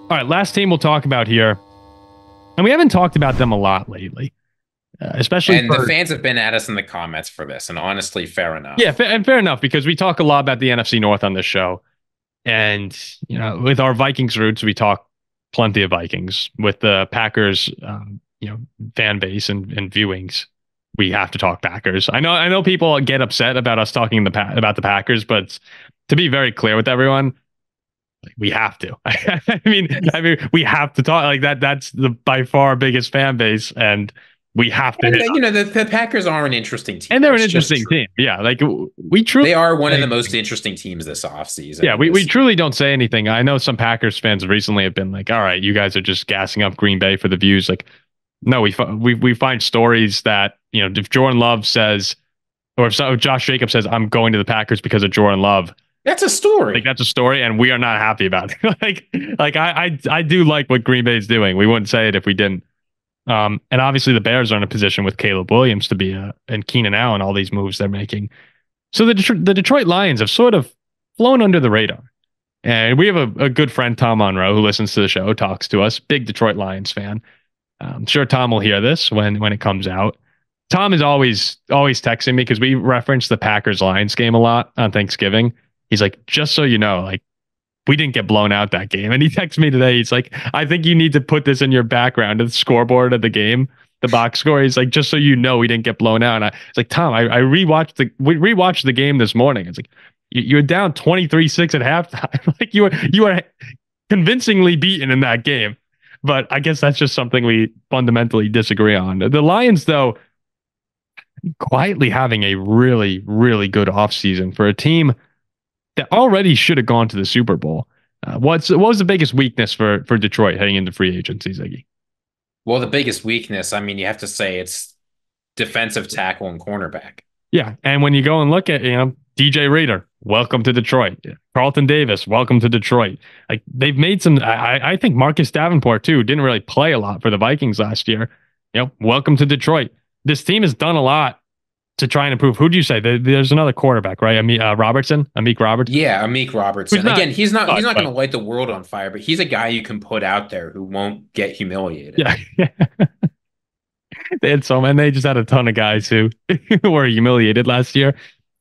All right, last team we'll talk about here, and we haven't talked about them a lot lately, especially And the for fans have been at us in the comments for this, and honestly, fair yeah, enough. and fair enough because we talk a lot about the NFC North on this show, and with our Vikings roots, we talk plenty of Vikings. With the Packers, fan base and viewings, we have to talk Packers. I know people get upset about us talking about the Packers, but to be very clear with everyone, like, we have to. I mean, we have to talk like that. That's the by far biggest fan base, and we have to And hit. the Packers are an interesting team. And they're an It's just interesting true. team. Yeah, like we truly They are don't one say of the most anything. interesting teams this offseason Yeah, and we this year. truly don't say anything. I know some Packers fans recently have been like, "All right, you guys are just gassing up Green Bay for the views." Like, no, we find stories that if Jordan Love says, or if Josh Jacobs says, "I'm going to the Packers because of Jordan Love," That's a like story. that's a story, and we are not happy about it. like I do like what Green Bay is doing. We wouldn't say it if we didn't. And obviously the Bears are in a position with Caleb Williams to be and Keenan Allen, all these moves they're making. So the Detroit Lions have sort of flown under the radar. And we have a good friend, Tom Monroe, who listens to the show, talks to us, big Detroit Lions fan. I'm sure Tom will hear this when it comes out. Tom is always texting me because we reference the Packers Lions game a lot on Thanksgiving. He's like, just so you know, like we didn't get blown out that game. And he texted me today. He's like, I think you need to put this in your background, the scoreboard of the game, the box score. He's like, just so you know, we didn't get blown out. And it's like, Tom, we rewatched the game this morning. It's like, you're down 23-6 at halftime. Like you are convincingly beaten in that game. But I guess that's just something we fundamentally disagree on. The Lions, though, quietly having a really, really good offseason for a team that already should have gone to the Super Bowl. What was the biggest weakness for Detroit heading into free agency, Ziggy? Well, the biggest weakness, I mean, you have to say it's defensive tackle and cornerback. Yeah, and when you go and look at DJ Reader, welcome to Detroit. Carlton Davis, welcome to Detroit. Like they've made some. I think Marcus Davenport too didn't really play a lot for the Vikings last year. Welcome to Detroit. This team has done a lot to try and improve. Who do you say? There's another quarterback, right? Robertson, Amik Roberts, Yeah, Amik who's Robertson. not Again, he's not going but to light the world on fire, but he's a guy you can put out there who won't get humiliated. yeah. They had some, and they just had a ton of guys who who were humiliated last year.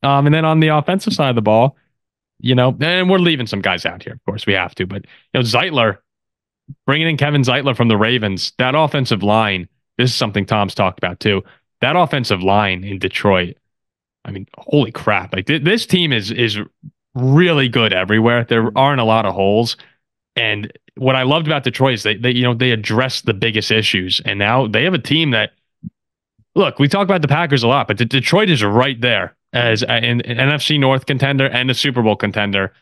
And then on the offensive side of the ball, and we're leaving some guys out here. Of course, we have to, but Zeitler, bringing in Kevin Zeitler from the Ravens, that offensive line. This is something Tom's talked about too. That offensive line in Detroit. I mean, holy crap! Like this team is really good everywhere. There aren't a lot of holes. And what I loved about Detroit is they addressed the biggest issues, and now they have a team that look. We talk about the Packers a lot, but Detroit is right there as an NFC North contender and a Super Bowl contender.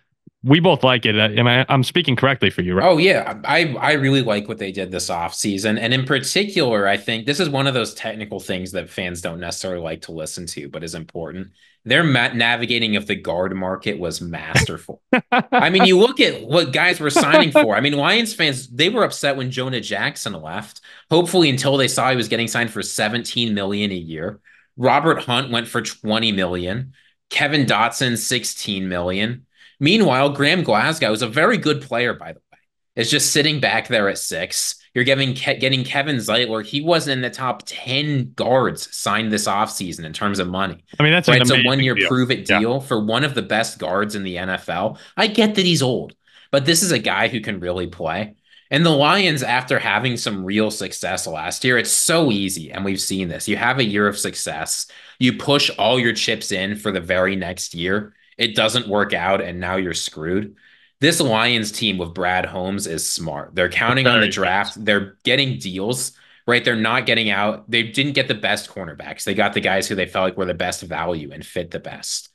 We both like it. I'm speaking correctly for you, right? Oh yeah, I really like what they did this offseason. And in particular, I think this is one of those technical things that fans don't necessarily like to listen to, but is important. Their navigating of the guard market was masterful. I mean, you look at what guys were signing for. I mean, Lions fans, they were upset when Jonah Jackson left. Hopefully until they saw he was getting signed for 17 million a year. Robert Hunt went for 20 million. Kevin Dotson 16 million. Meanwhile, Graham Glasgow is a very good player, by the way. Is just sitting back there at 6. You're getting Kevin Zeitler. He wasn't in the top 10 guards signed this offseason in terms of money. I mean, that's an Right? It's a amazing 1 year deal. prove it Yeah. deal for one of the best guards in the NFL. I get that he's old, but this is a guy who can really play. And the Lions, after having some real success last year, it's so easy. And we've seen this. You have a year of success, you push all your chips in for the very next year. It doesn't work out, and now you're screwed. This Lions team with Brad Holmes is smart. They're counting on the Very smart. draft. They're getting deals, right? They're not getting out. They didn't get the best cornerbacks. They got the guys who they felt like were the best value and fit the best.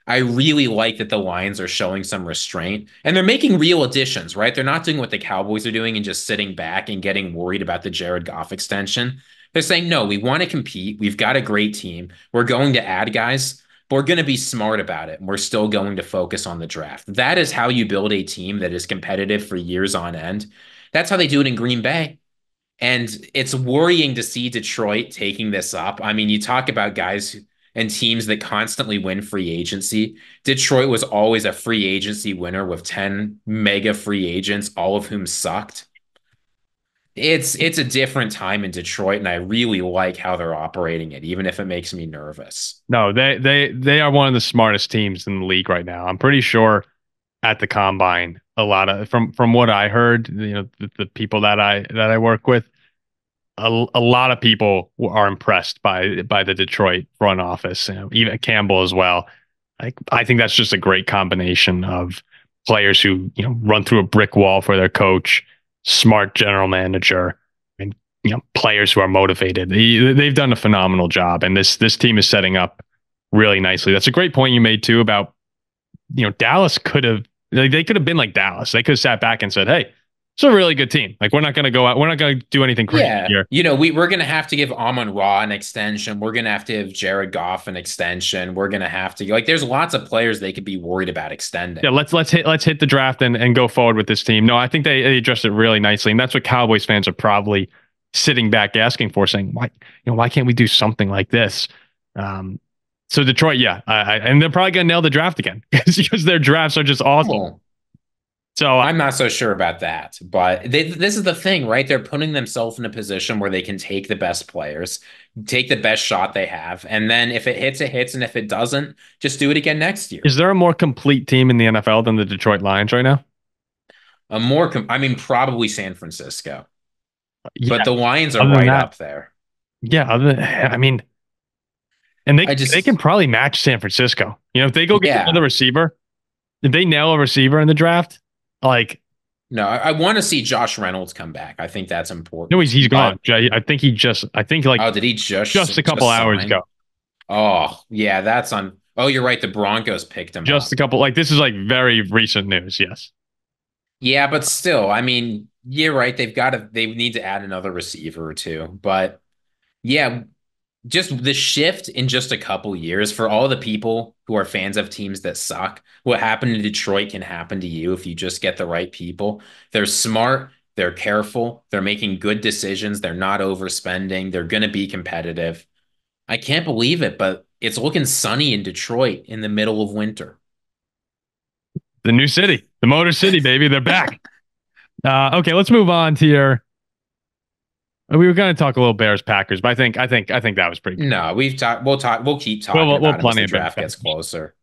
I really like that the Lions are showing some restraint and they're making real additions, right? They're not doing what the Cowboys are doing and just sitting back and getting worried about the Jared Goff extension. They're saying, no, we want to compete. We've got a great team. We're going to add guys, but we're going to be smart about it. And we're still going to focus on the draft. That is how you build a team that is competitive for years on end. That's how they do it in Green Bay. And it's worrying to see Detroit taking this up. I mean, you talk about guys and teams that constantly win free agency. Detroit was always a free agency winner with 10 mega free agents, all of whom sucked. It's a different time in Detroit, and I really like how they're operating it, even if it makes me nervous. No, they are one of the smartest teams in the league right now. I'm pretty sure at the combine, a lot of from what I heard, the people that I work with, a lot of people are impressed by the Detroit front office, even Campbell as well. I think that's just a great combination of players who run through a brick wall for their coach, smart general manager, and players who are motivated. They've done a phenomenal job, and this team is setting up really nicely. That's a great point you made too about Dallas could have they could have been like Dallas. They could have sat back and said, "Hey, it's a really good team. Like we're not going to go out. We're not going to do anything crazy Yeah. here." We're going to have to give Amon Ra an extension. We're going to have to give Jared Goff an extension. We're going to have to, like, there's lots of players they could be worried about extending. Yeah, let's hit the draft and go forward with this team. No, I think they addressed it really nicely, and that's what Cowboys fans are probably sitting back asking for, saying, why can't we do something like this? So Detroit, yeah, and they're probably going to nail the draft again because their drafts are just awesome. Well, So I'm not so sure about that, but this is the thing, right? They're putting themselves in a position where they can take the best players, take the best shot they have, and then if it hits, it hits, and if it doesn't, just do it again next year. is there a more complete team in the NFL than the Detroit Lions right now? I mean, probably San Francisco, Yeah, but the Lions are other than right that, up there. yeah. I mean, and I they just, can probably match San Francisco. If they go get yeah, another receiver, if they nail a receiver in the draft, like no, I want to see Josh Reynolds come back. I think that's no, important. he's But gone. I think like oh, did he just a couple just hours sign? ago. Oh, yeah, that's on. Oh, you're right. The Broncos picked him Just up. a couple. Like this is like very recent news. Yes. Yeah, but still, I mean, you're right. They need to add another receiver or two. But yeah, just the shift in just a couple years for all the people who are fans of teams that suck. What happened to Detroit can happen to you if you just get the right people. They're smart, they're careful, they're making good decisions, they're not overspending, they're going to be competitive. I can't believe it, but it's looking sunny in Detroit in the middle of winter. The new city, the Motor City, baby. They're back. Okay, let's move on to your. We were going to talk a little Bears Packers, but I think that was pretty good. No, we'll keep We'll talking about it as plenty the of Bears draft gets Packers. closer.